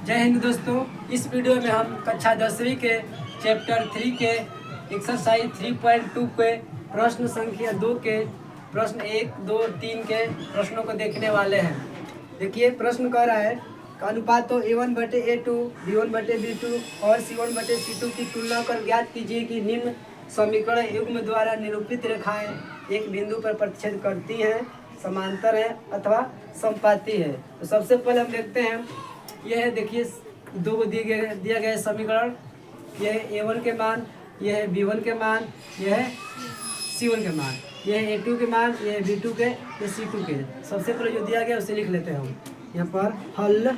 जय हिंद दोस्तों। इस वीडियो में हम कक्षा 10वीं के चैप्टर 3 के एक्सरसाइज 3.2 के प्रश्न संख्या 2 के प्रश्न 1, 2, 3 के प्रश्नों को देखने वाले हैं। देखिए प्रश्न कह रहा है अनुपातों A1/A2, B1/B2 और C1/C2 की तुलना कर ज्ञात कीजिए कि निम्न समीकरण युग्म द्वारा निरूपित रेखाएं एक बिंदु पर प्रतिच्छेद करती हैं, समांतर है अथवा समपाती है। तो सबसे पहले हम देखते हैं, यह है देखिए दो को दिया गया समीकरण। यह है A1 के मान, यह है B1 के मान, यह है C1 के मान, यह है A2 के मान, यह है B2 के, यह C2 के। सबसे पहले जो दिया गया उसे लिख लेते हैं हम यहाँ पर। हल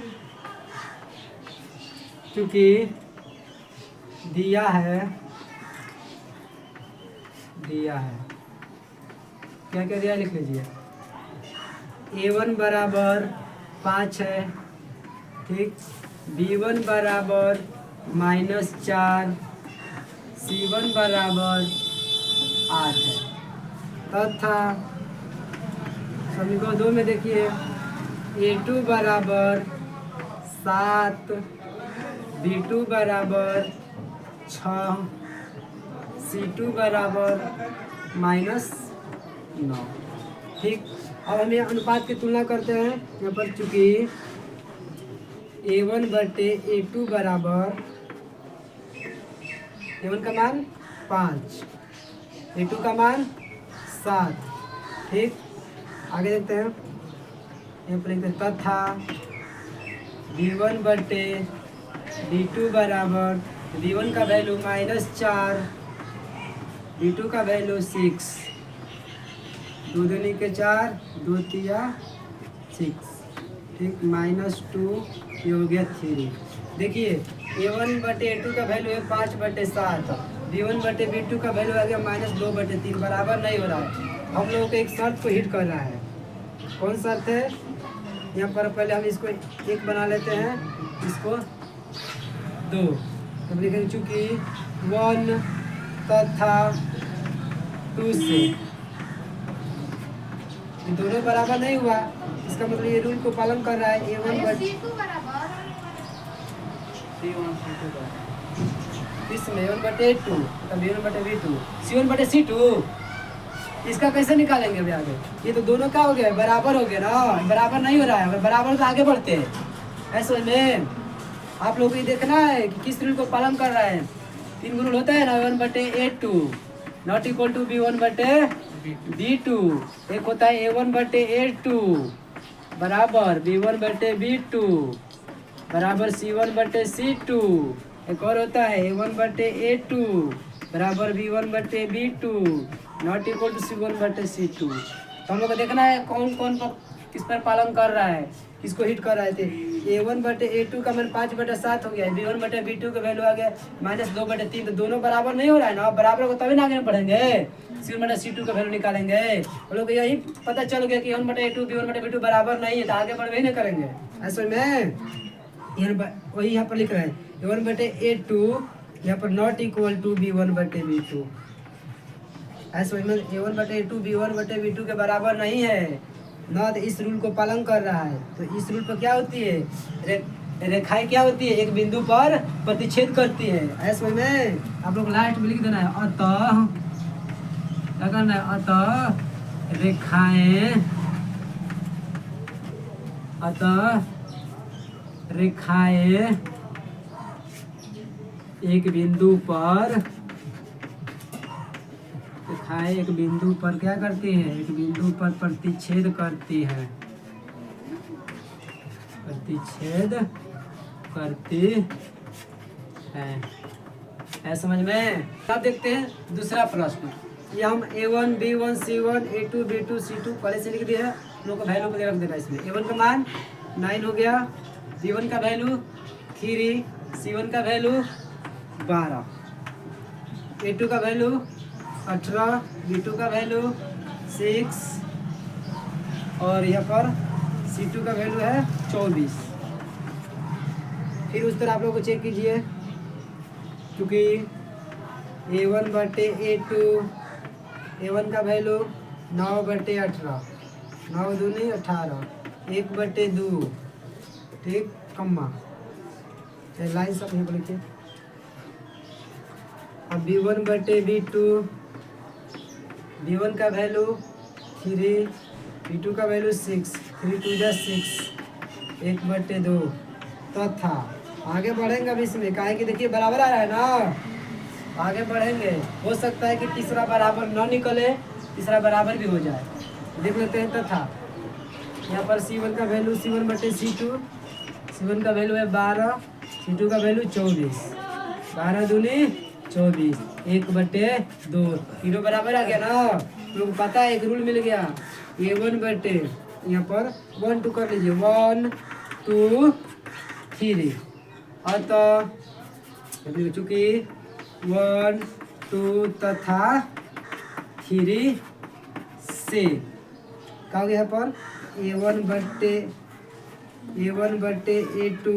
चूंकि दिया है क्या क्या दिया लिख लीजिए। A1 बराबर 5 है, ठीक। B1 बराबर -4, C1 बराबर 8 है तथा समीकरण 2 में देखिए A2 बराबर 7, B2 बराबर 6, C2 बराबर -9, ठीक। अब हम यहाँ अनुपात की तुलना करते हैं। यहाँ पर चूंकि A1/A2 बराबर A1 का मान 5, A2 का मान 7, ठीक। आगे देखते हैं, यहाँ पर लिखते हैं तथा B1/B2 बराबर B1 का वैल्यू -4, B2 का वैल्यू 6, 2 दूनी के 4, 2 तिया 6, ठीक। -2 ये हो गया 3। देखिए A1/A2 का वैल्यू है 5/7, B1/B2 का वैल्यू आ गया -2/3, बराबर नहीं हो रहा है। हम लोगों को एक शर्त को हिट कर रहा है। कौन शर्त है? यहाँ पर पहले हम इसको 1 बना लेते हैं, इसको 2। तब लिखेंगे चूंकि 1 तथा 2 से दोनों बराबर नहीं हुआ, इसका मतलब ये रूल को पालन कर रहा है। इसमें A1/A2 तब B1/B2, C1/C2, इसका कैसे निकालेंगे अभी आगे? ये तो दोनों क्या हो गया, बराबर हो गया ना। बराबर नहीं हो रहा है, अगर बराबर तो आगे बढ़ते हैं। ऐसे में आप लोग को ये देखना है कि किस रूल को पालन कर रहा है। 3 रूल होता है ना, A1/A2 not equal to B1/B2, एक होता है A1/A2 बराबर B1/B2 बराबर C1/C2, एक और होता है A1/A2 बराबर B1/B2 not equal to C1/C2। तो हम लोग को देखना है कौन कौन किस पर पालन कर रहा है, किसको हिट कर रहे थे। A1/A2 का मान 5/7 हो गया है, B1/B2 का वैल्यू आ गया -2/3। तो दोनों बराबर नहीं हो रहा है ना, बराबर को तभी ना आगे बढ़ेंगे, C1/C2 का वैल्यू निकालेंगे। हम लोग को यही पता चल गया कि A1/A2 B1/B2 बराबर नहीं है, तो आगे बढ़ नहीं करेंगे। ऐसे में वही यहाँ पर लिख रहे हैं A1/A2 यहाँ पर नॉट इक्वल टू B1/B2। ऐसे में A1/A2 B1/B2 के बराबर नहीं है ना, तो इस रूल को पालन कर रहा है। तो इस रूल पर क्या होती है, रेखाएं क्या होती है, एक बिंदु पर प्रतिच्छेद करती है। ऐसे में आप लोग लास्ट में लिख देना है अतः, क्या करना है, अतः रेखाएं एक बिंदु पर क्या करती है, एक बिंदु पर प्रतिच्छेद करती है समझ में। अब देखते हैं दूसरा प्रश्न। ये हम A1 B1 C1 A2 B2 C2 पहले से लिख दिया है, लोगों को वैल्यू को रख देना। इसमें A1 का मान 9 हो गया, B1 का वैल्यू 3, C1 का वैल्यू 12, A2 का वैल्यू 18, B2 का वैल्यू 6 और यहाँ पर C2 का वैल्यू है 24। फिर उस तरह आप लोग को चेक कीजिए, क्योंकि A1/A2 A1 का वैल्यू 9/18, 9 दूनी 18, 1/2, ठीक, कम्मा लाइन सब यहीं पर लिखिए। अब B1 बटे B2, B1 का वैल्यू 3, B2 का वैल्यू 6, 3 2 जा 6, 1 बटे 2 तथा आगे बढ़ेंगे अब इसमें, काहे कि देखिए बराबर आ रहा है ना, आगे बढ़ेंगे। हो सकता है कि तीसरा बराबर न निकले, तीसरा बराबर भी हो जाए। देख लेते हैं तथा यहाँ पर C1 का वैल्यू C1 बटे C2, C1 का वैल्यू है 12, C2 का वैल्यू 24, 12 दूनी 24, 1 बटे 2, तीनों बराबर आ गया ना। तो पता है एक रूल मिल गया, A1 बटे यहाँ पर 1 2 कर लीजिए, 1 2 3, अतः चूंकि 1 2 तथा 3 से क्या हो गया यहाँ पर A1 बटे A2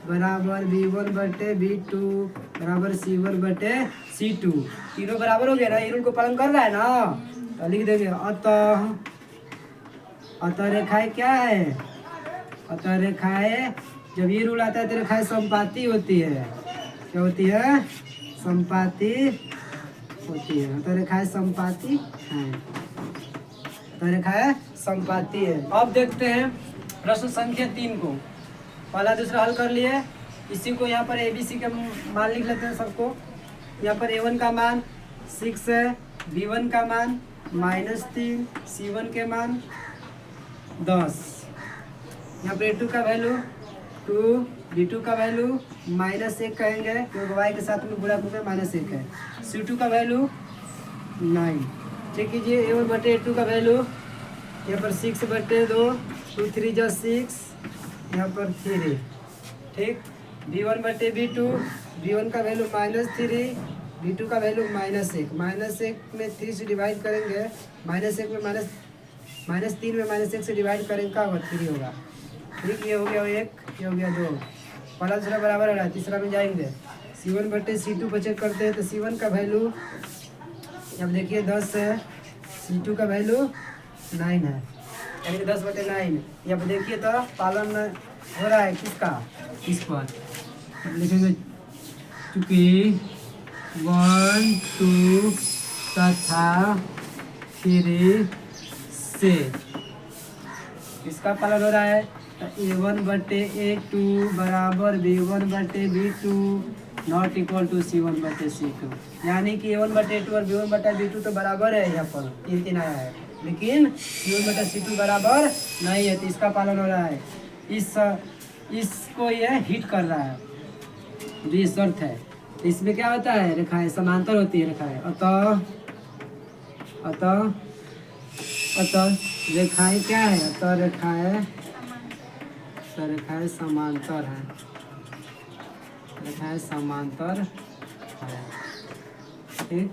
बराबर B1 बटे B2 बराबर C1 बटे C2, तीनों बराबर हो गया ना। ये रूल को पालन कर रहा है ना, तो लिख देंगे अतः रेखाएं क्या है, अतः रेखाएं, जब ये रूल आता है तो रेखाएं संपाती होती है। क्या होती है? संपाती होती है। अतः रेखाएं संपाती है, अतः रेखाएं संपाती है। अब देखते हैं प्रश्न संख्या 3 को, पहला दूसरा हल कर लिए। इसी को यहाँ पर ABC का मान लिख लेते हैं सबको। यहाँ पर A1 का मान 6 है, B1 का मान -3, C1 के मान 10, यहाँ पर A2 का वैल्यू 2, B2 का वैल्यू -1 कहेंगे क्योंकि y के साथ में गुणा करके -1 है, C2 का वैल्यू 9। ठीक कीजिए, A1 बटे A2 का वैल्यू यहाँ पर 6 बटे 2, 2 3 जा 6, यहाँ पर 3। ठीक, B1 बटे B2, B1 का वैल्यू -3, B2 का वैल्यू -1, -1 में 3 से डिवाइड करेंगे, -1 में -3 में -1 से डिवाइड करेंगे क्या होगा, 3 होगा। ठीक, ये हो गया 1, ये हो गया 2, पहला दूसरा बराबर हो रहा है, तीसरा में जाएंगे। C1 बटे C2 को चेक करते हैं तो C1 का वैल्यू अब देखिए 10 है, C2 का वैल्यू 9 है, यानी कि 10 बटे 9। यहाँ पर देखिए तो पालन हो रहा है किसका, इस पर। अब लिखेंगे चूंकि 1 2 तथा 3 से किसका पालन हो रहा है, A1 बटे A2 बराबर B1 बटे B2 not equal to C1 बटे C2, यानी कि A1 बटे A2 और B1 बटे B2 तो बराबर है। यहाँ पर 3 3 आया है, लेकिन C1 बटे C2 बराबर नहीं है, तो इसका पालन हो रहा है। इसको यह हिट कर रहा है, जो ये शर्त है। तो इसमें क्या होता है, रेखाएं समांतर होती है रेखाएं, अतः रेखाएं क्या है, अतः रेखाएं समांतर है, रेखाएं समांतर है। ठीक।